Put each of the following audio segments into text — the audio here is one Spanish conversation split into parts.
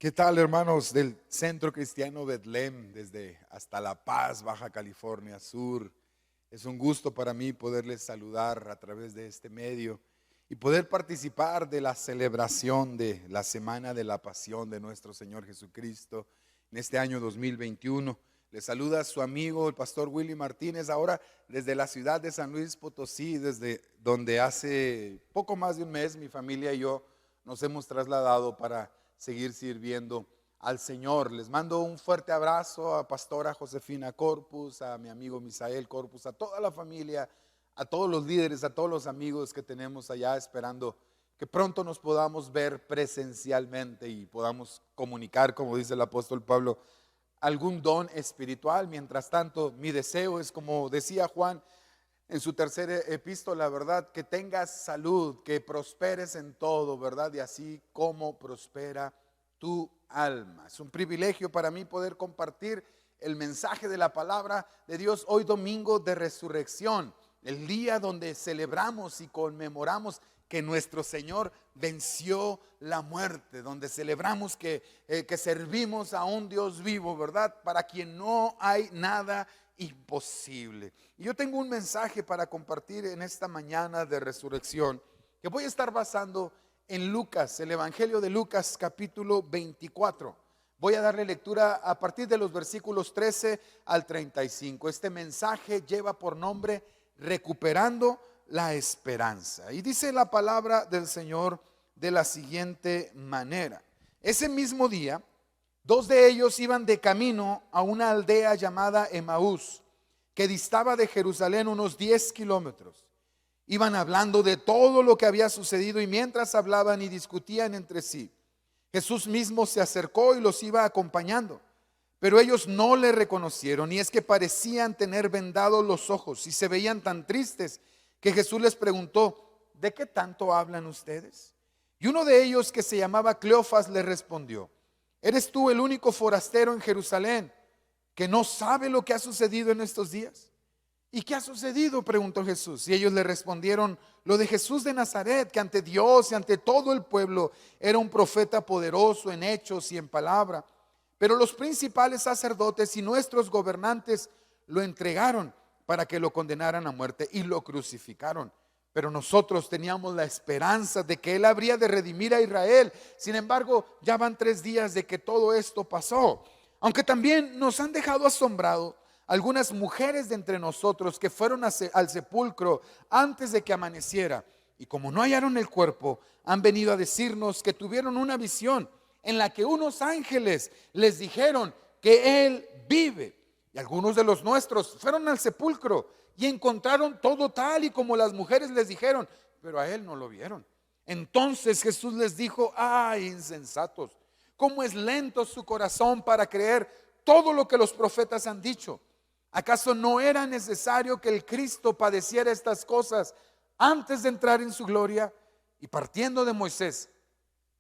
¿Qué tal, hermanos del Centro Cristiano Betlem, desde hasta La Paz, Baja California Sur? Es un gusto para mí poderles saludar a través de este medio y poder participar de la celebración de la Semana de la Pasión de nuestro Señor Jesucristo en este año 2021. Les saluda su amigo, el pastor Willy Martínez, ahora desde la ciudad de San Luis Potosí, desde donde hace poco más de un mes mi familia y yo nos hemos trasladado para seguir sirviendo al Señor. Les mando un fuerte abrazo a pastora Josefina Corpus, a mi amigo Misael Corpus, a toda la familia, a todos los líderes, a todos los amigos que tenemos allá, esperando que pronto nos podamos ver presencialmente y podamos comunicar, como dice el apóstol Pablo, algún don espiritual. Mientras tanto, mi deseo es, como decía Juan en su tercera epístola, ¿verdad? Que tengas salud, que prosperes en todo, ¿verdad? Y así como prospera tu alma. Es un privilegio para mí poder compartir el mensaje de la palabra de Dios hoy, domingo de resurrección, el día donde celebramos y conmemoramos que nuestro Señor venció la muerte, donde celebramos que servimos a un Dios vivo, ¿verdad? Para quien no hay nada imposible. Y yo tengo un mensaje para compartir en esta mañana de resurrección que voy a estar basando en Lucas, el Evangelio de Lucas capítulo 24. Voy a darle lectura a partir de los versículos 13 al 35. Este mensaje lleva por nombre Recuperando la Esperanza. Y dice la palabra del Señor de la siguiente manera: ese mismo día, dos de ellos iban de camino a una aldea llamada Emaús, que distaba de Jerusalén unos 10 kilómetros. Iban hablando de todo lo que había sucedido, y mientras hablaban y discutían entre sí, Jesús mismo se acercó y los iba acompañando. Pero ellos no le reconocieron, y es que parecían tener vendados los ojos y se veían tan tristes que Jesús les preguntó: ¿de qué tanto hablan ustedes? Y uno de ellos, que se llamaba Cleofas, le respondió: ¿eres tú el único forastero en Jerusalén que no sabe lo que ha sucedido en estos días? ¿Y qué ha sucedido?, preguntó Jesús. Y ellos le respondieron: lo de Jesús de Nazaret, que ante Dios y ante todo el pueblo era un profeta poderoso en hechos y en palabra. Pero los principales sacerdotes y nuestros gobernantes lo entregaron para que lo condenaran a muerte y lo crucificaron. Pero nosotros teníamos la esperanza de que Él habría de redimir a Israel. Sin embargo, ya van 3 días de que todo esto pasó. Aunque también nos han dejado asombrado algunas mujeres de entre nosotros que fueron al sepulcro antes de que amaneciera, y como no hallaron el cuerpo, han venido a decirnos que tuvieron una visión en la que unos ángeles les dijeron que Él vive. Y algunos de los nuestros fueron al sepulcro y encontraron todo tal y como las mujeres les dijeron, pero a Él no lo vieron. Entonces Jesús les dijo: ¡ay, insensatos! ¿Cómo es lento su corazón para creer todo lo que los profetas han dicho? ¿Acaso no era necesario que el Cristo padeciera estas cosas antes de entrar en su gloria? Y partiendo de Moisés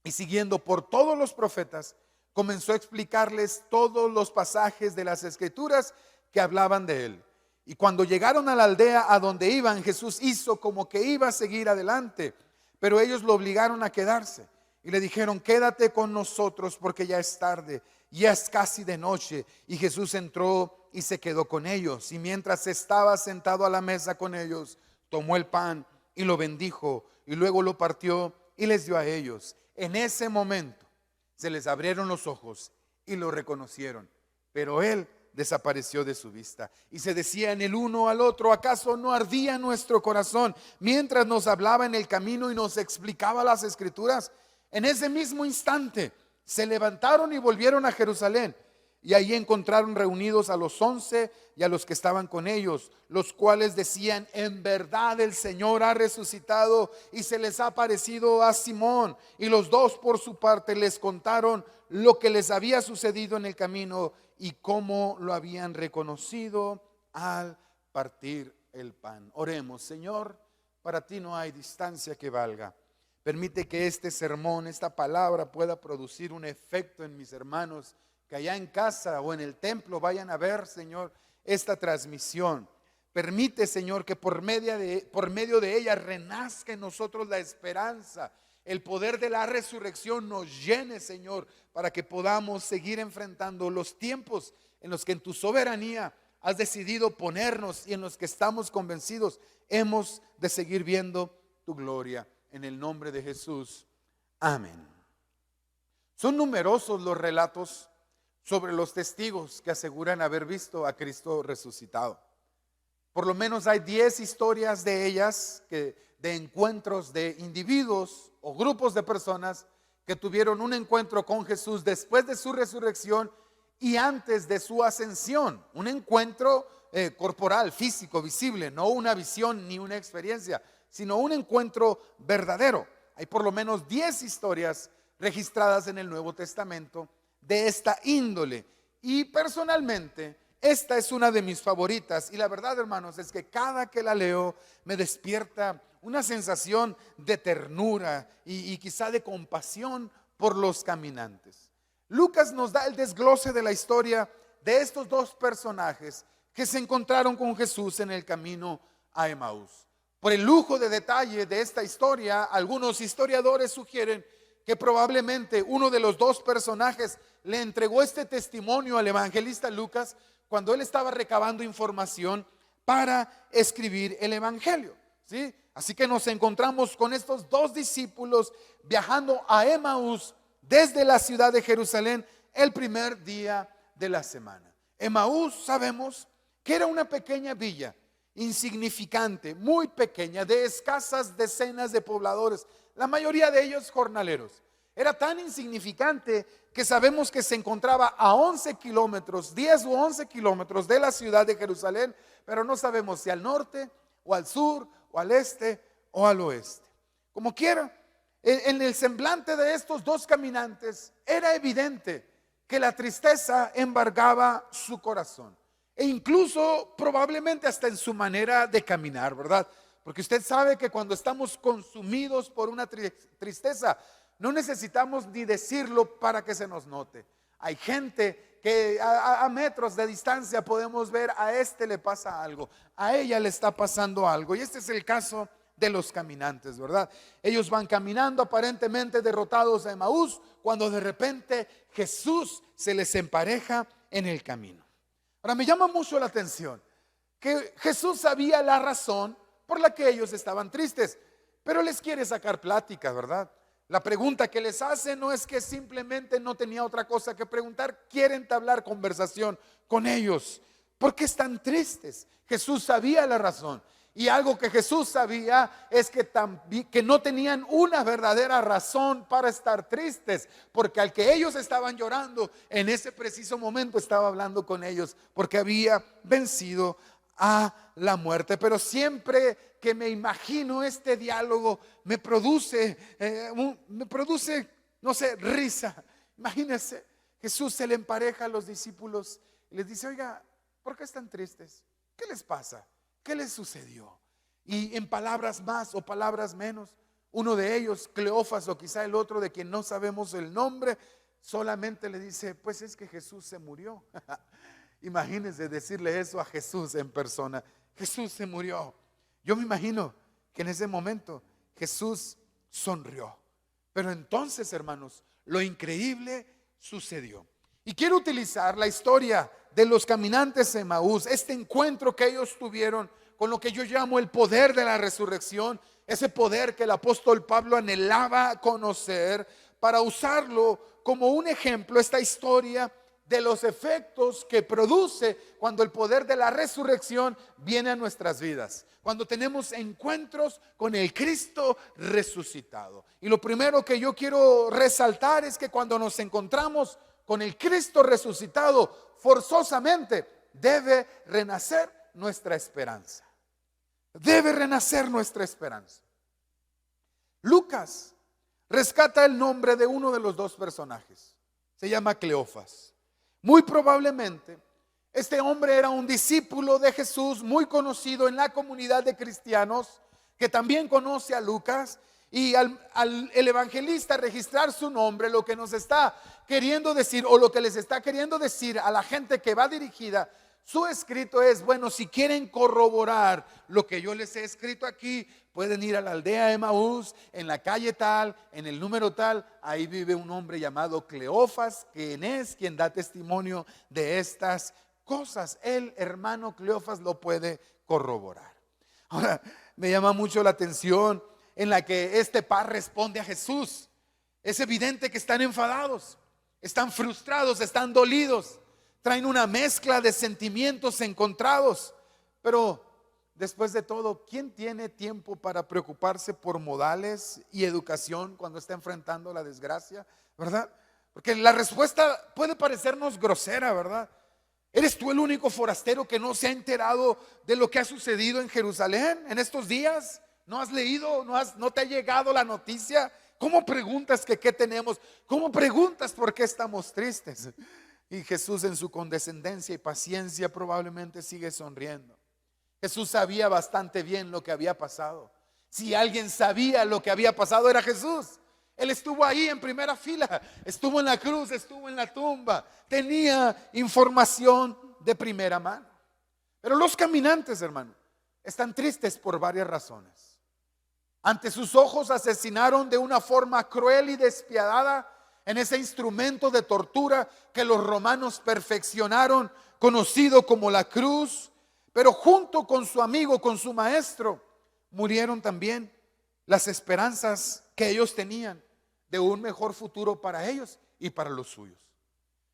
y siguiendo por todos los profetas, comenzó a explicarles todos los pasajes de las Escrituras que hablaban de Él. Y cuando llegaron a la aldea a donde iban, Jesús hizo como que iba a seguir adelante, pero ellos lo obligaron a quedarse y le dijeron: quédate con nosotros porque ya es tarde, ya es casi de noche. Y Jesús entró y se quedó con ellos, y mientras estaba sentado a la mesa con ellos, tomó el pan y lo bendijo, y luego lo partió y les dio a ellos. En ese momento se les abrieron los ojos y lo reconocieron, pero Él desapareció de su vista. Y se decían el uno al otro: ¿acaso no ardía nuestro corazón mientras nos hablaba en el camino y nos explicaba las Escrituras? En ese mismo instante se levantaron y volvieron a Jerusalén, y allí encontraron reunidos a los 11 y a los que estaban con ellos, los cuales decían: en verdad el Señor ha resucitado y se les ha aparecido a Simón. Y los dos por su parte les contaron lo que les había sucedido en el camino y cómo lo habían reconocido al partir el pan. Oremos. Señor, para ti no hay distancia que valga. Permite que este sermón, esta palabra, pueda producir un efecto en mis hermanos que allá en casa o en el templo vayan a ver, Señor, esta transmisión. Permite, Señor, que por medio de ella renazca en nosotros la esperanza el poder de la resurrección nos llene, Señor, para que podamos seguir enfrentando los tiempos en los que en tu soberanía has decidido ponernos y en los que estamos convencidos hemos de seguir viendo tu gloria. En el nombre de Jesús, amén. Son numerosos los relatos sobre los testigos que aseguran haber visto a Cristo resucitado. Por lo menos hay 10 historias de ellas, de encuentros de individuos o grupos de personas que tuvieron un encuentro con Jesús después de su resurrección y antes de su ascensión. Un encuentro corporal, físico, visible, no una visión ni una experiencia, sino un encuentro verdadero. Hay por lo menos 10 historias registradas en el Nuevo Testamento de esta índole. Y personalmente, esta es una de mis favoritas. Y la verdad, hermanos, es que cada que la leo me despierta una sensación de ternura y quizá de compasión por los caminantes. Lucas nos da el desglose de la historia de estos dos personajes que se encontraron con Jesús en el camino a Emaús. Por el lujo de detalle de esta historia, algunos historiadores sugieren que probablemente uno de los dos personajes le entregó este testimonio al evangelista Lucas cuando él estaba recabando información para escribir el evangelio, ¿sí? Así que nos encontramos con estos dos discípulos viajando a Emaús desde la ciudad de Jerusalén el primer día de la semana. Emaús, sabemos que era una pequeña villa insignificante, muy pequeña, de escasas decenas de pobladores, la mayoría de ellos jornaleros. Era tan insignificante que sabemos que se encontraba a 11 kilómetros, 10 u 11 kilómetros de la ciudad de Jerusalén, pero no sabemos si al norte o al sur o al este o al oeste. Como quiera, en el semblante de estos dos caminantes era evidente que la tristeza embargaba su corazón e incluso probablemente hasta en su manera de caminar, ¿verdad? Porque usted sabe que cuando estamos consumidos por una tristeza, no necesitamos ni decirlo para que se nos note. Hay gente que a metros de distancia podemos ver, a este le pasa algo, a ella le está pasando algo. Y este es el caso de los caminantes, ¿verdad? Ellos van caminando aparentemente derrotados a Emaús, cuando de repente Jesús se les empareja en el camino. Ahora me llama mucho la atención que Jesús sabía la razón por la que ellos estaban tristes, pero les quiere sacar plática, ¿verdad? La pregunta que les hace no es que simplemente no tenía otra cosa que preguntar, quiere entablar conversación con ellos. ¿Por qué están tristes? Jesús sabía la razón. Y algo que Jesús sabía es que no tenían una verdadera razón para estar tristes, porque al que ellos estaban llorando, en ese preciso momento estaba hablando con ellos, porque había vencido a la muerte. Pero siempre que me imagino este diálogo, me produce, no sé, risa. Imagínense, Jesús se le empareja a los discípulos y les dice: oiga, ¿por qué están tristes? ¿Qué les pasa? ¿Qué les sucedió? Y en palabras más o palabras menos, uno de ellos, Cleofas, o quizá el otro de quien no sabemos el nombre, solamente le dice: pues es que Jesús se murió. Imagínense decirle eso a Jesús en persona: Jesús se murió. Yo me imagino que en ese momento Jesús sonrió. Pero entonces, hermanos, lo increíble sucedió. Y quiero utilizar la historia de los caminantes de Emaús, este encuentro que ellos tuvieron con lo que yo llamo el poder de la resurrección, ese poder que el apóstol Pablo anhelaba conocer, para usarlo como un ejemplo, esta historia de los efectos que produce cuando el poder de la resurrección viene a nuestras vidas, cuando tenemos encuentros con el Cristo resucitado. Y lo primero que yo quiero resaltar es que cuando nos encontramos con el Cristo resucitado, forzosamente debe renacer nuestra esperanza. Debe renacer nuestra esperanza. Lucas rescata el nombre de uno de los dos personajes. Se llama Cleofas. Muy probablemente este hombre era un discípulo de Jesús, muy conocido en la comunidad de cristianos, que también conoce a Lucas. Y al el evangelista registrar su nombre, lo que nos está queriendo decir, o lo que les está queriendo decir a la gente que va dirigida Su escrito es, bueno, si quieren corroborar lo que yo les he escrito aquí, pueden ir a la aldea de Emaús, en la calle tal, en el número tal. Ahí vive un hombre llamado Cleofas, quien es quien da testimonio de estas cosas. El hermano Cleofas lo puede corroborar. Ahora, me llama mucho la atención en la que este par responde a Jesús. Es evidente que están enfadados, están frustrados, están dolidos, traen una mezcla de sentimientos encontrados. Pero después de todo, ¿quién tiene tiempo para preocuparse por modales y educación cuando está enfrentando la desgracia? ¿Verdad? Porque la respuesta puede parecernos grosera, ¿verdad? ¿Eres tú el único forastero que no se ha enterado de lo que ha sucedido en Jerusalén en estos días? ¿No has leído? ¿No te ha llegado la noticia? ¿Cómo preguntas que qué tenemos? ¿Cómo preguntas por qué estamos tristes? Y Jesús, en su condescendencia y paciencia, probablemente sigue sonriendo. Jesús sabía bastante bien lo que había pasado. Si alguien sabía lo que había pasado, era Jesús. Él estuvo ahí en primera fila, estuvo en la cruz, estuvo en la tumba, tenía información de primera mano. Pero los caminantes, hermano, están tristes por varias razones. Ante sus ojos asesinaron de una forma cruel y despiadada en ese instrumento de tortura que los romanos perfeccionaron, conocido como la cruz. Pero junto con su amigo, con su maestro, murieron también las esperanzas que ellos tenían de un mejor futuro para ellos y para los suyos.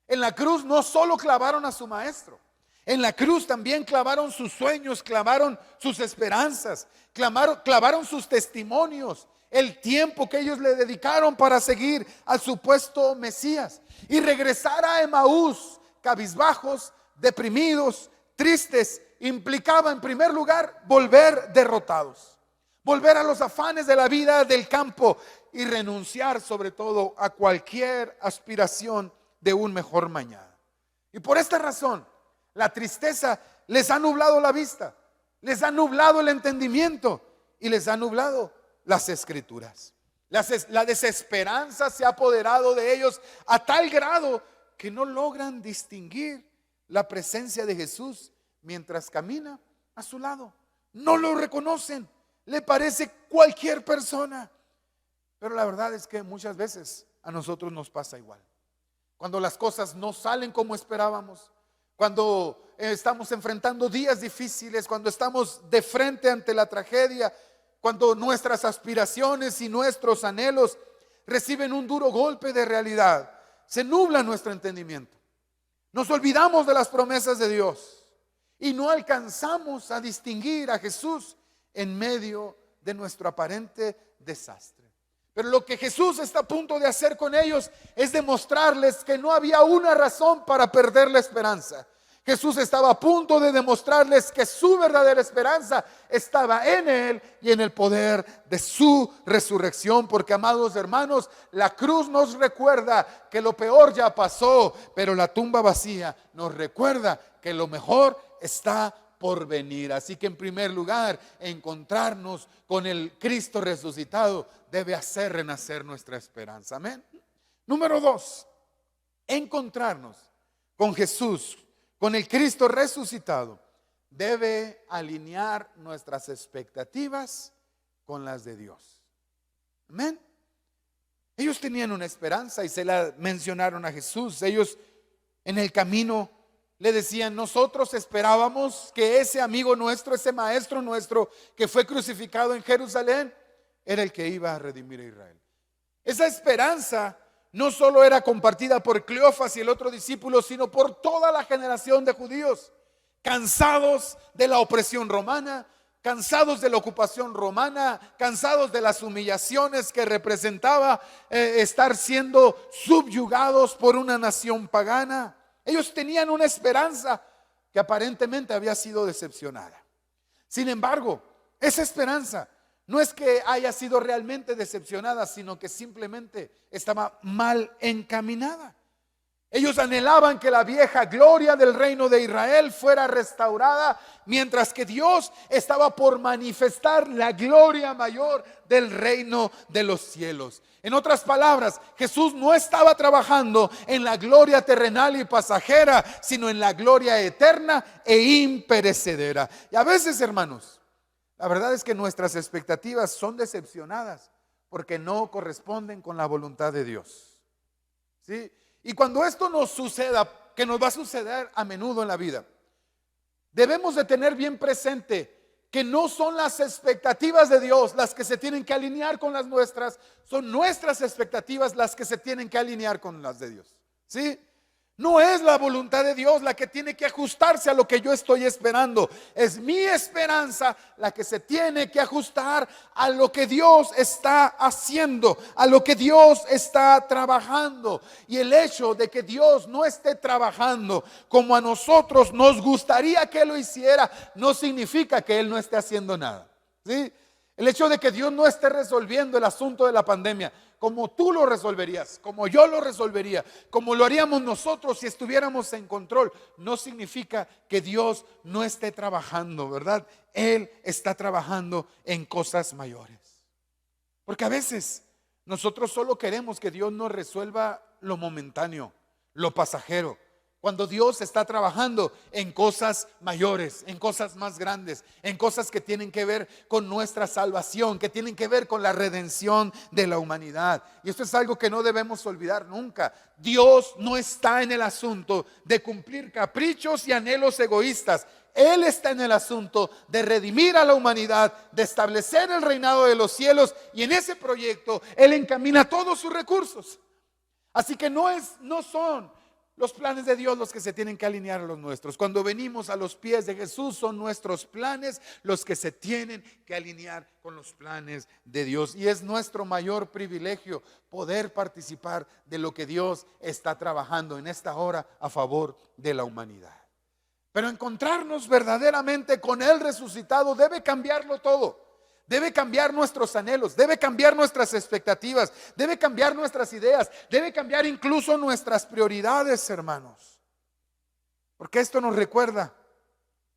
En la cruz no solo clavaron a su maestro, en la cruz también clavaron sus sueños, clavaron sus esperanzas, clavaron sus testimonios, el tiempo que ellos le dedicaron para seguir al supuesto Mesías. Y regresar a Emaús, cabizbajos, deprimidos, tristes, implicaba en primer lugar volver derrotados, volver a los afanes de la vida del campo y renunciar sobre todo a cualquier aspiración de un mejor mañana. Y por esta razón, la tristeza les ha nublado la vista, les ha nublado el entendimiento y les ha nublado las escrituras. La desesperanza se ha apoderado de ellos a tal grado que no logran distinguir la presencia de Jesús mientras camina a su lado. No lo reconocen, le parece cualquier persona. Pero la verdad es que muchas veces a nosotros nos pasa igual. Cuando las cosas no salen como esperábamos, cuando estamos enfrentando días difíciles, cuando estamos de frente ante la tragedia, cuando nuestras aspiraciones y nuestros anhelos reciben un duro golpe de realidad, se nubla nuestro entendimiento. Nos olvidamos de las promesas de Dios y no alcanzamos a distinguir a Jesús en medio de nuestro aparente desastre. Pero lo que Jesús está a punto de hacer con ellos es demostrarles que no había una razón para perder la esperanza. Jesús estaba a punto de demostrarles que su verdadera esperanza estaba en Él y en el poder de su resurrección. Porque, amados hermanos, la cruz nos recuerda que lo peor ya pasó, pero la tumba vacía nos recuerda que lo mejor está por venir. Así que en primer lugar, encontrarnos con el Cristo resucitado debe hacer renacer nuestra esperanza. Amén. Número 2, encontrarnos con Jesús, con el Cristo resucitado, debe alinear nuestras expectativas con las de Dios. Amén. Ellos tenían una esperanza y se la mencionaron a Jesús. Ellos en el camino le decían: nosotros esperábamos que ese amigo nuestro, ese maestro nuestro que fue crucificado en Jerusalén, era el que iba a redimir a Israel. Esa esperanza no solo era compartida por Cleofas y el otro discípulo, sino por toda la generación de judíos, cansados de la opresión romana, cansados de la ocupación romana, cansados de las humillaciones que representaba estar siendo subyugados por una nación pagana. Ellos tenían una esperanza que aparentemente había sido decepcionada. Sin embargo, esa esperanza no es que haya sido realmente decepcionada, sino que simplemente estaba mal encaminada. Ellos anhelaban que la vieja gloria del reino de Israel fuera restaurada, mientras que Dios estaba por manifestar la gloria mayor del reino de los cielos. En otras palabras, Jesús no estaba trabajando en la gloria terrenal y pasajera, sino en la gloria eterna e imperecedera. Y a veces, hermanos, la verdad es que nuestras expectativas son decepcionadas porque no corresponden con la voluntad de Dios. ¿Sí? Y cuando esto nos suceda, que nos va a suceder a menudo en la vida, debemos de tener bien presente que no son las expectativas de Dios las que se tienen que alinear con las nuestras, son nuestras expectativas las que se tienen que alinear con las de Dios. ¿Sí? No es la voluntad de Dios la que tiene que ajustarse a lo que yo estoy esperando. Es mi esperanza la que se tiene que ajustar a lo que Dios está haciendo, a lo que Dios está trabajando. Y el hecho de que Dios no esté trabajando como a nosotros nos gustaría que lo hiciera, no significa que Él no esté haciendo nada. ¿Sí? El hecho de que Dios no esté resolviendo el asunto de la pandemia como tú lo resolverías, como yo lo resolvería, como lo haríamos nosotros si estuviéramos en control, no significa que Dios no esté trabajando, ¿verdad? Él está trabajando en cosas mayores. Porque a veces nosotros solo queremos que Dios nos resuelva lo momentáneo, lo pasajero, cuando Dios está trabajando en cosas mayores, en cosas más grandes, en cosas que tienen que ver con nuestra salvación, que tienen que ver con la redención de la humanidad. Y esto es algo que no debemos olvidar nunca. Dios no está en el asunto de cumplir caprichos y anhelos egoístas. Él está en el asunto de redimir a la humanidad, de establecer el reinado de los cielos, y en ese proyecto Él encamina todos sus recursos. Así que no son los planes de Dios los que se tienen que alinear a los nuestros. Cuando venimos a los pies de Jesús, son nuestros planes los que se tienen que alinear con los planes de Dios. Y es nuestro mayor privilegio poder participar de lo que Dios está trabajando en esta hora a favor de la humanidad. Pero encontrarnos verdaderamente con Él resucitado debe cambiarlo todo. Debe cambiar nuestros anhelos, debe cambiar nuestras expectativas, debe cambiar nuestras ideas, debe cambiar incluso nuestras prioridades, hermanos. Porque esto nos recuerda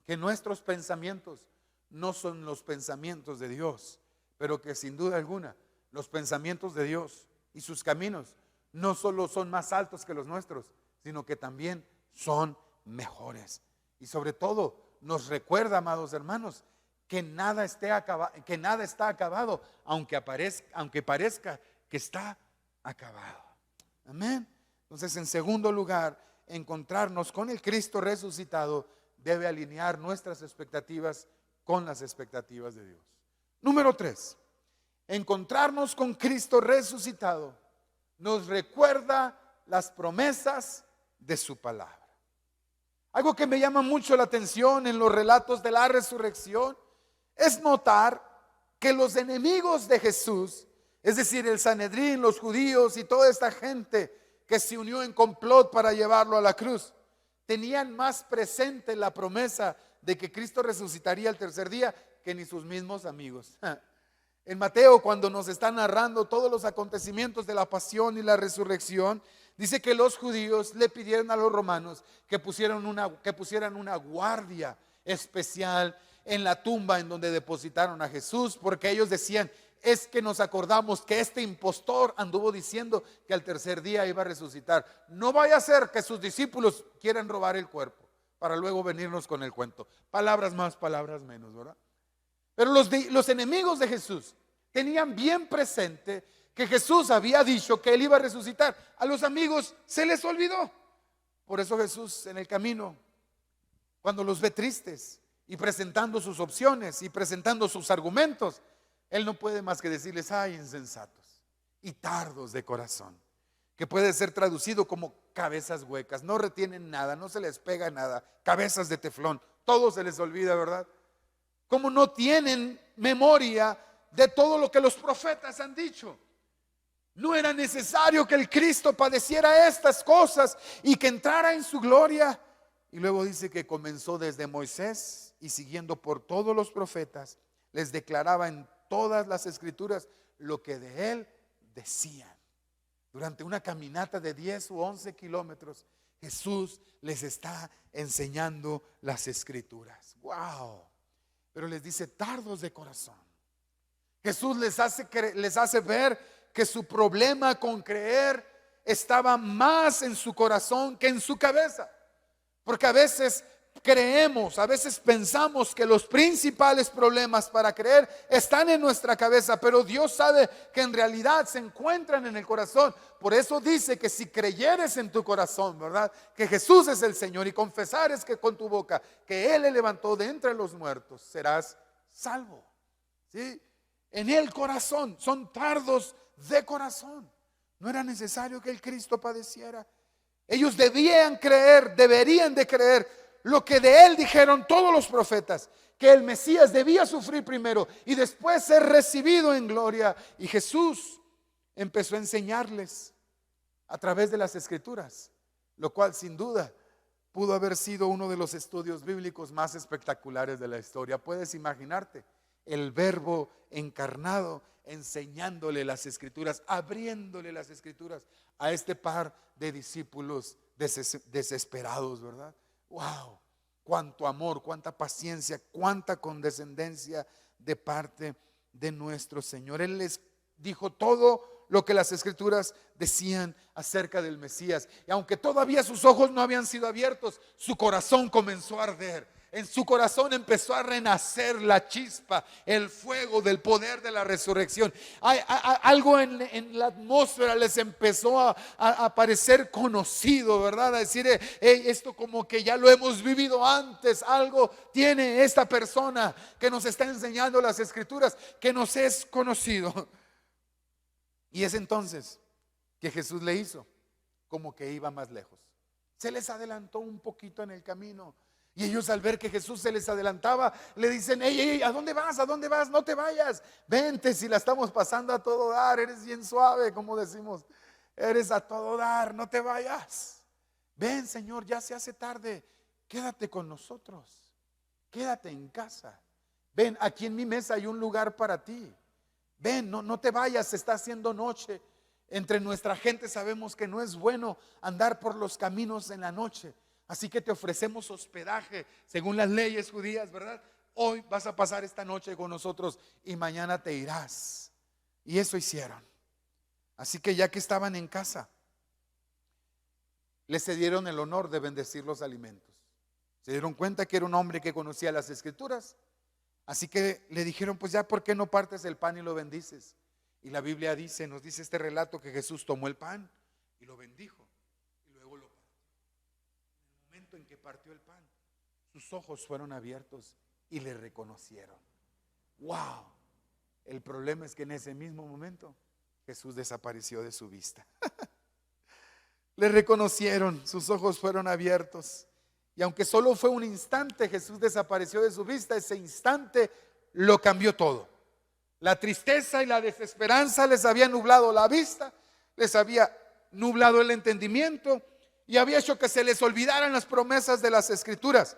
que nuestros pensamientos no son los pensamientos de Dios, pero que sin duda alguna los pensamientos de Dios y sus caminos no solo son más altos que los nuestros, sino que también son mejores. Y sobre todo nos recuerda, amados hermanos, que nada está acabado, aunque parezca que está acabado. Amén. Entonces, en segundo lugar, encontrarnos con el Cristo resucitado debe alinear nuestras expectativas con las expectativas de Dios. Número 3, encontrarnos con Cristo resucitado nos recuerda las promesas de su palabra. Algo que me llama mucho la atención en los relatos de la resurrección es notar que los enemigos de Jesús, es decir, el Sanedrín, los judíos y toda esta gente que se unió en complot para llevarlo a la cruz, tenían más presente la promesa de que Cristo resucitaría el tercer día que ni sus mismos amigos. En Mateo, cuando nos está narrando todos los acontecimientos de la pasión y la resurrección, dice que los judíos le pidieron a los romanos que pusieran una guardia especial en la tumba en donde depositaron a Jesús, porque ellos decían: es que nos acordamos que este impostor anduvo diciendo que al tercer día iba a resucitar. No vaya a ser que sus discípulos quieran robar el cuerpo para luego venirnos con el cuento. Palabras más, palabras menos, ¿verdad? Pero los enemigos de Jesús tenían bien presente que Jesús había dicho que Él iba a resucitar. A los amigos se les olvidó. Por eso Jesús en el camino, cuando los ve tristes y presentando sus opciones y presentando sus argumentos, Él no puede más que decirles: ay, insensatos y tardos de corazón, que puede ser traducido como cabezas huecas. No retienen nada, no se les pega nada, cabezas de teflón, todo se les olvida, ¿verdad? Como no tienen memoria de todo lo que los profetas han dicho. No era necesario que el Cristo padeciera estas cosas y que entrara en su gloria. Y luego dice que comenzó desde Moisés y siguiendo por todos los profetas, les declaraba en todas las escrituras lo que de Él decían. Durante una caminata de 10 u 11 kilómetros, Jesús les está enseñando las Escrituras. ¡Wow! Pero les dice, tardos de corazón. Jesús les hace ver que su problema con creer estaba más en su corazón que en su cabeza. Porque a veces creemos, a veces pensamos que los principales problemas para creer están en nuestra cabeza, pero Dios sabe que en realidad se encuentran en el corazón. Por eso dice que si creyeres en tu corazón, ¿verdad?, que Jesús es el Señor, y confesares que con tu boca que Él le levantó de entre los muertos, serás salvo. ¿Sí? En el corazón, son tardos de corazón. No era necesario que el Cristo padeciera. Ellos deberían de creer lo que de Él dijeron todos los profetas, que el Mesías debía sufrir primero y después ser recibido en gloria. Y Jesús empezó a enseñarles a través de las Escrituras, lo cual sin duda pudo haber sido uno de los estudios bíblicos más espectaculares de la historia. Puedes imaginarte el Verbo encarnado enseñándole las Escrituras, abriéndole las Escrituras a este par de discípulos desesperados, ¿verdad? ¡Wow! Cuánto amor, cuánta paciencia, cuánta condescendencia de parte de nuestro Señor. Él les dijo todo lo que las Escrituras decían acerca del Mesías. Y aunque todavía sus ojos no habían sido abiertos, su corazón comenzó a arder. En su corazón empezó a renacer la chispa, el fuego del poder de la resurrección. Algo en la atmósfera les empezó a parecer conocido, ¿verdad? A decir, esto como que ya lo hemos vivido antes. Algo tiene esta persona que nos está enseñando las Escrituras, que nos es conocido. Y es entonces que Jesús le hizo como que iba más lejos. Se les adelantó un poquito en el camino. Y ellos, al ver que Jesús se les adelantaba, le dicen, hey, ¿a dónde vas? ¿A dónde vas? No te vayas, vente, si la estamos pasando a todo dar, eres bien suave, como decimos, eres a todo dar, no te vayas. Ven, Señor, ya se hace tarde, quédate con nosotros, quédate en casa. Ven, aquí en mi mesa hay un lugar para ti. Ven, no te vayas, se está haciendo noche. Entre nuestra gente sabemos que no es bueno andar por los caminos en la noche. Así que te ofrecemos hospedaje según las leyes judías, ¿verdad? Hoy vas a pasar esta noche con nosotros y mañana te irás. Y eso hicieron. Así que ya que estaban en casa, les cedieron el honor de bendecir los alimentos. Se dieron cuenta que era un hombre que conocía las Escrituras. Así que le dijeron, pues ya, ¿por qué no partes el pan y lo bendices? Y la Biblia dice, nos dice este relato, que Jesús tomó el pan y lo bendijo. En que partió el pan, sus ojos fueron abiertos y le reconocieron. ¡Wow! El problema es que en ese mismo momento Jesús desapareció de su vista. Le reconocieron, sus ojos fueron abiertos. Y aunque solo fue un instante, Jesús desapareció de su vista. Ese instante lo cambió todo. La tristeza y la desesperanza les había nublado la vista, les había nublado el entendimiento y había hecho que se les olvidaran las promesas de las Escrituras,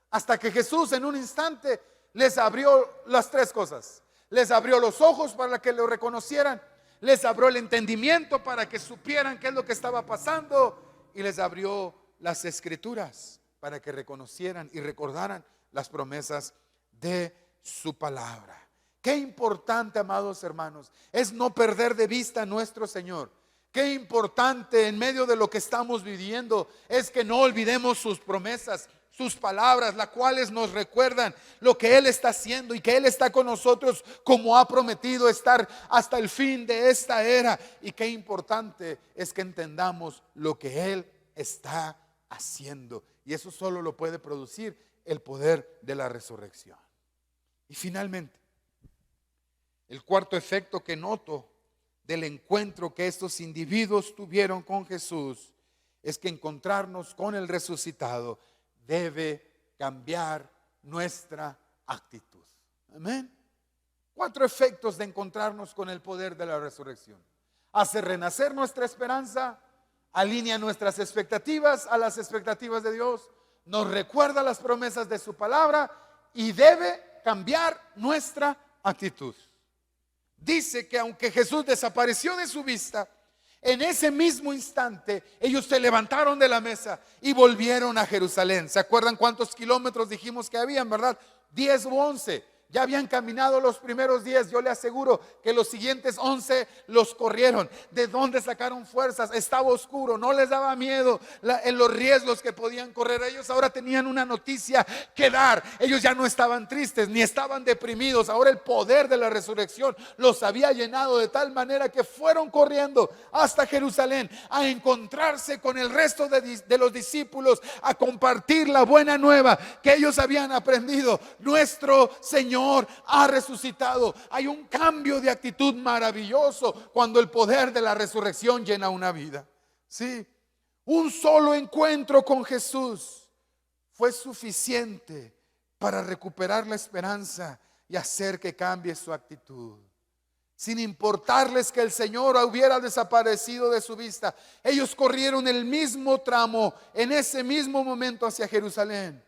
hasta que Jesús en un instante les abrió las tres cosas. Les abrió los ojos para que lo reconocieran, les abrió el entendimiento para que supieran qué es lo que estaba pasando, y les abrió las Escrituras para que reconocieran y recordaran las promesas de su palabra. Qué importante, amados hermanos, es no perder de vista a nuestro Señor. Qué importante en medio de lo que estamos viviendo es que no olvidemos sus promesas, sus palabras, las cuales nos recuerdan lo que Él está haciendo y que Él está con nosotros como ha prometido estar hasta el fin de esta era. Y qué importante es que entendamos lo que Él está haciendo. Y eso solo lo puede producir el poder de la resurrección. Y finalmente, el cuarto efecto que noto del encuentro que estos individuos tuvieron con Jesús es que encontrarnos con el resucitado debe cambiar nuestra actitud. Amén. 4 efectos de encontrarnos con el poder de la resurrección: hace renacer nuestra esperanza, alinea nuestras expectativas a las expectativas de Dios, nos recuerda las promesas de su palabra y debe cambiar nuestra actitud. Dice que aunque Jesús desapareció de su vista, En ese mismo instante, ellos se levantaron de la mesa y volvieron a Jerusalén. ¿Se acuerdan cuántos kilómetros dijimos que habían, verdad? 10 u 11. Ya habían caminado los primeros 10. Yo le aseguro que los siguientes 11 los corrieron. ¿De dónde sacaron fuerzas? Estaba oscuro, no les daba miedo en los riesgos que podían correr. Ellos ahora tenían una noticia que dar. Ellos ya no estaban tristes ni estaban deprimidos. Ahora el poder de la resurrección los había llenado de tal manera que fueron corriendo hasta Jerusalén a encontrarse con el resto de los discípulos, a compartir la buena nueva que ellos habían aprendido. Nuestro Señor ha resucitado. Hay un cambio de actitud maravilloso cuando el poder de la resurrección llena una vida. Sí, un solo encuentro con Jesús fue suficiente para recuperar la esperanza y hacer que cambie su actitud. Sin importarles que el Señor hubiera desaparecido de su vista, ellos corrieron el mismo tramo en ese mismo momento hacia Jerusalén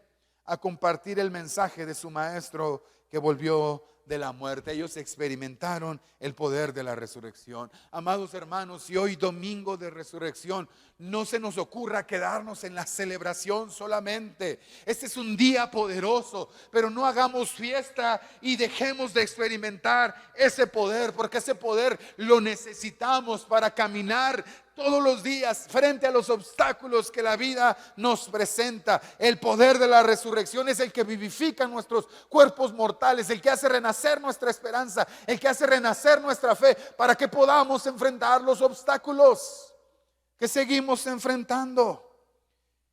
a compartir el mensaje de su maestro que volvió de la muerte. Ellos experimentaron el poder de la resurrección. Amados hermanos, y hoy domingo de resurrección, no se nos ocurra quedarnos en la celebración solamente. Este es un día poderoso, pero no hagamos fiesta y dejemos de experimentar ese poder, porque ese poder lo necesitamos para caminar todos los días frente a los obstáculos que la vida nos presenta. El poder de la resurrección es el que vivifica nuestros cuerpos mortales, el que hace renacer nuestra esperanza, el que hace renacer nuestra fe para que podamos enfrentar los obstáculos que seguimos enfrentando.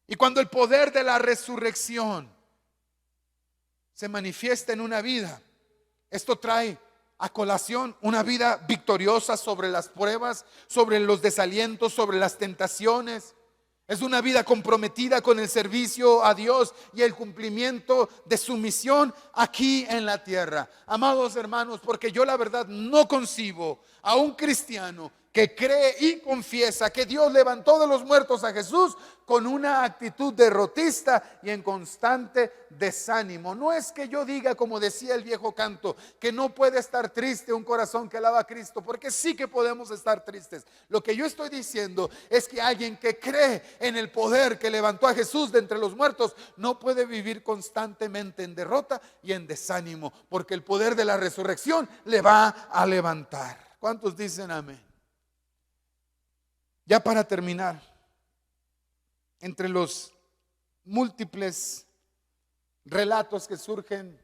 Y cuando el poder de la resurrección se manifiesta en una vida, esto trae a colación una vida victoriosa sobre las pruebas, sobre los desalientos, sobre las tentaciones. Es una vida comprometida con el servicio a Dios y el cumplimiento de su misión aquí en la tierra. Amados hermanos, porque yo la verdad no concibo a un cristiano que cree y confiesa que Dios levantó de los muertos a Jesús con una actitud derrotista y en constante desánimo. No es que yo diga, como decía el viejo canto, que no puede estar triste un corazón que alaba a Cristo, porque sí que podemos estar tristes. Lo que yo estoy diciendo es que alguien que cree en el poder que levantó a Jesús de entre los muertos no puede vivir constantemente en derrota y en desánimo, porque el poder de la resurrección le va a levantar. ¿Cuántos dicen amén? Ya para terminar, entre los múltiples relatos que surgen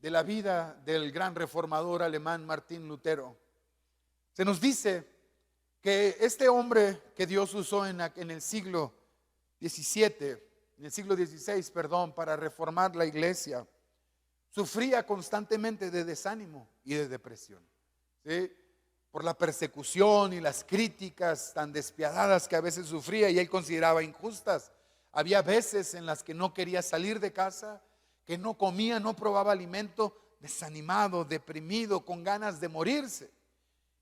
de la vida del gran reformador alemán Martín Lutero, se nos dice que este hombre que Dios usó en el siglo XVII, en el siglo XVI, para reformar la iglesia, sufría constantemente de desánimo y de depresión, ¿sí? Por la persecución y las críticas tan despiadadas que a veces sufría y él consideraba injustas. Había veces en las que no quería salir de casa, que no comía, no probaba alimento, desanimado, deprimido, con ganas de morirse.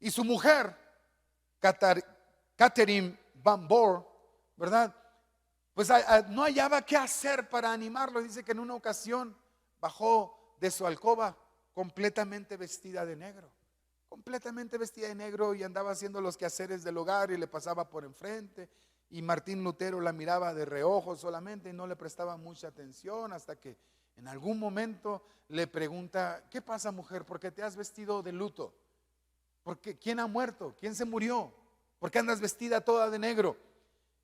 Y su mujer, Catherine Van Boer, ¿verdad? Pues no hallaba qué hacer para animarlo. Dice que en una ocasión bajó de su alcoba completamente vestida de negro. Completamente vestida de negro y andaba haciendo los quehaceres del hogar y le pasaba por enfrente. Y Martín Lutero la miraba de reojo solamente y no le prestaba mucha atención, hasta que en algún momento le pregunta: ¿qué pasa, mujer? ¿Por qué te has vestido de luto? Porque ¿quién ha muerto? ¿Quién se murió? ¿Por qué andas vestida toda de negro?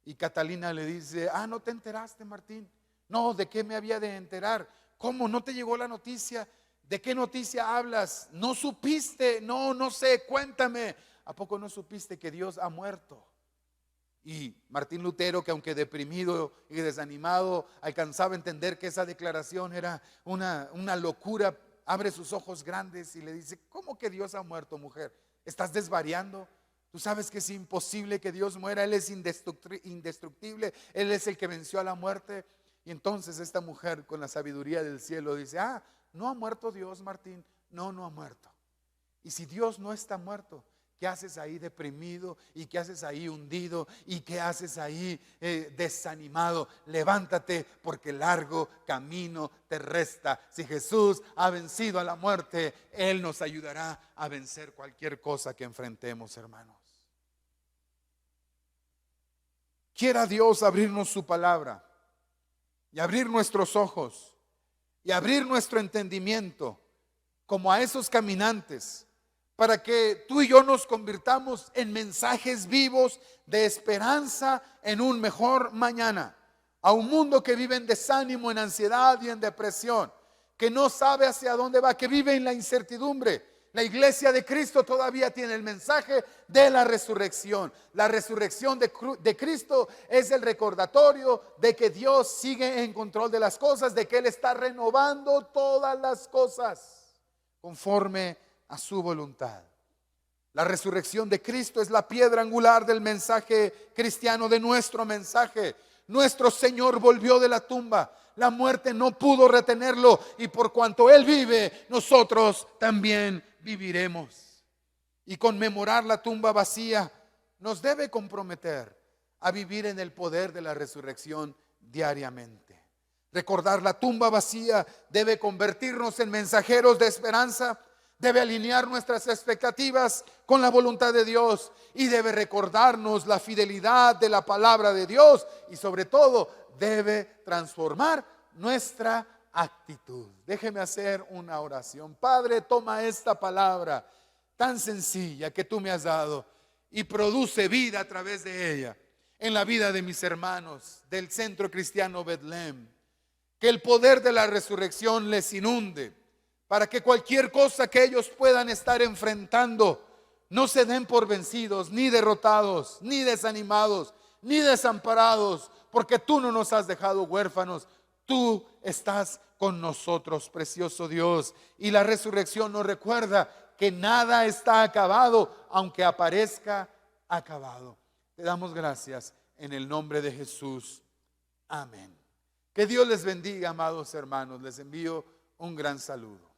Y Catalina le dice: ¿no te enteraste, Martín? No, ¿de qué me había de enterar? ¿Cómo? ¿No te llegó la noticia? ¿De qué noticia hablas? ¿No supiste? No sé, cuéntame. ¿A poco no supiste que Dios ha muerto? Y Martín Lutero, que aunque deprimido y desanimado, alcanzaba a entender que esa declaración era una locura, abre sus ojos grandes y le dice: ¿cómo que Dios ha muerto, mujer? ¿Estás desvariando? Tú sabes que es imposible que Dios muera. Él es indestructible, Él es el que venció a la muerte. Y entonces esta mujer, con la sabiduría del cielo, dice: ¿no ha muerto Dios, Martín? No ha muerto. Y si Dios no está muerto, ¿qué haces ahí deprimido? ¿Y qué haces ahí hundido? ¿Y qué haces ahí desanimado? Levántate, porque largo camino te resta. Si Jesús ha vencido a la muerte, Él nos ayudará a vencer cualquier cosa que enfrentemos, hermanos. quiera Dios abrirnos su palabra y abrir nuestros ojos y abrir nuestro entendimiento como a esos caminantes, para que tú y yo nos convirtamos en mensajes vivos de esperanza en un mejor mañana, a un mundo que vive en desánimo, en ansiedad y en depresión, que no sabe hacia dónde va, que vive en la incertidumbre. La iglesia de Cristo todavía tiene el mensaje de la resurrección. La resurrección de Cristo es el recordatorio de que Dios sigue en control de las cosas, de que Él está renovando todas las cosas conforme a su voluntad. La resurrección de Cristo es la piedra angular del mensaje cristiano, de nuestro mensaje. Nuestro Señor volvió de la tumba. La muerte no pudo retenerlo, y por cuanto Él vive, nosotros también viviremos. Y conmemorar la tumba vacía nos debe comprometer a vivir en el poder de la resurrección diariamente. Recordar la tumba vacía debe convertirnos en mensajeros de esperanza, debe alinear nuestras expectativas con la voluntad de Dios y debe recordarnos la fidelidad de la palabra de Dios, y sobre todo debe transformar nuestra actitud. Déjeme hacer una oración. Padre, toma esta palabra tan sencilla que tú me has dado y produce vida a través de ella en la vida de mis hermanos del Centro Cristiano Betlem. Que el poder de la resurrección les inunde, para que cualquier cosa que ellos puedan estar enfrentando no se den por vencidos, ni derrotados, ni desanimados, ni desamparados, porque tú no nos has dejado huérfanos. Tú estás con nosotros, precioso Dios. Y la resurrección nos recuerda que nada está acabado, aunque aparezca acabado. Te damos gracias en el nombre de Jesús. Amén. Que Dios les bendiga, amados hermanos. Les envío un gran saludo.